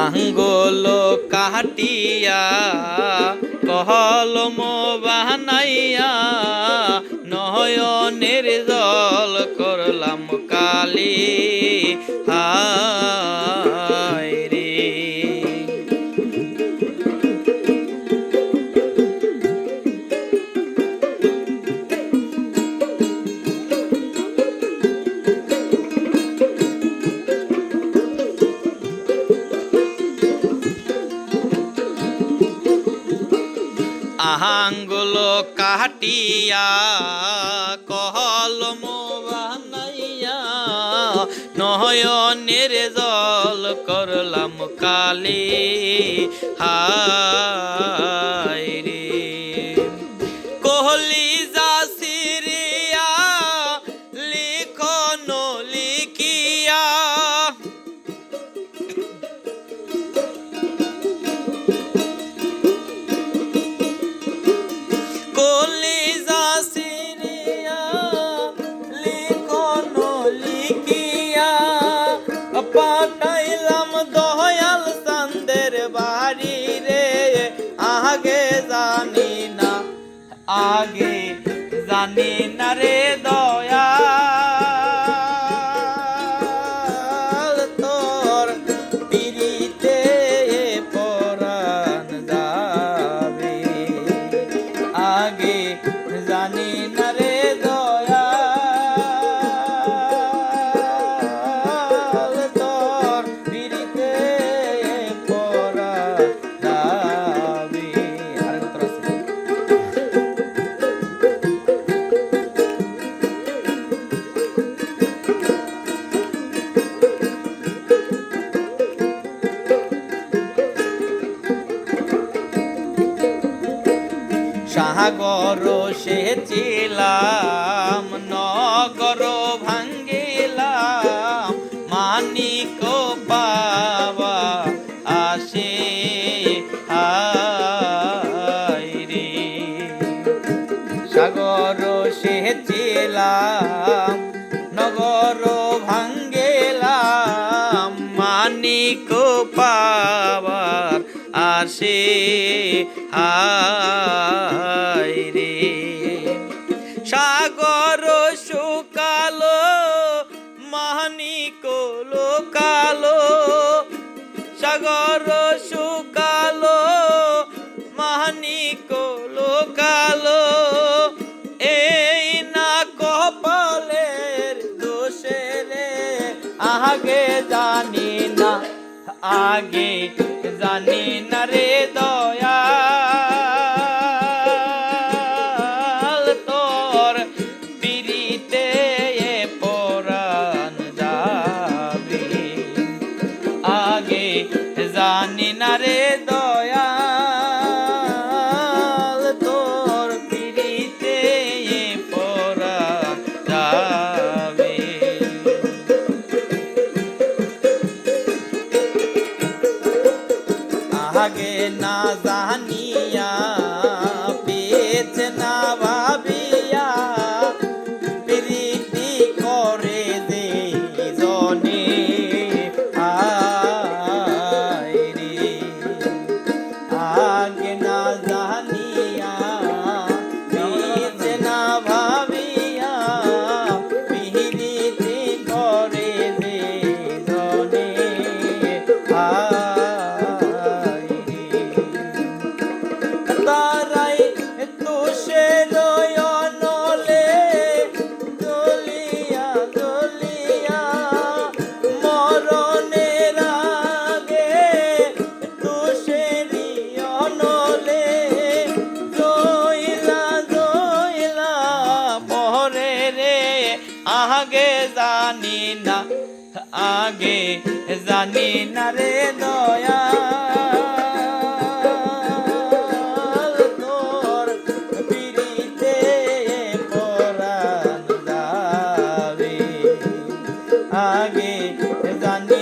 আঙ্গুল কাটিয়া কলম বানাইয়া নয়নের জল করলাম কালি হায় রে। আঙ্গুল কাটিয়া কলম বানাইয়া নয়নের জল করলাম কালি হায় রে। কলিজা সিরিয়া লিখন লিখিয়া কলিজা সিরিয়া লিখন লিখিয়া পাঠাইলাম দয়াল চাঁদের বাড়ি রে। আগে জানি না রে দয়াল তোর পিরিতে পরাণ যাবে। আগে জানি না রে দয়াল তোর পিরিতে পরাণ যাবে। আরেক উত্তর আছে। সাগর সেচিলাম নগর ভাঙ্গিলাম মানিক পাওয়া আসে হায় রে। সাগর সেচিলাম নগর ভাঙ্গিলাম মানিক পাওয়ার আসে হায় রে। সাগর শুকালো মানিক লোকালো সাগর শুকালো মানিক লোকালো এই না কপালের দোষে রে। আগে জানি না রে দয়াল তোর পিরিতে পরাণ যাবে। আগে জানি না রে দয়াল তোর পিরিতে পরাণ যাবে। আগে না জানিয়া পেছ না ভাবিয়া প্রীতি করে দে জনে হায় রে। আগে না জানিয়া পেছ না ভাবিয়া প্রীতি করে দে জনে তারাই তুষের অনলে দলিয়া দলিয়া মরণের আগে তুষেরি অনলে জইলা জইলা পরে রে। আগে জানি না রে দয়াল তোর পিরিতে পরাণ যাবে। আগে জানি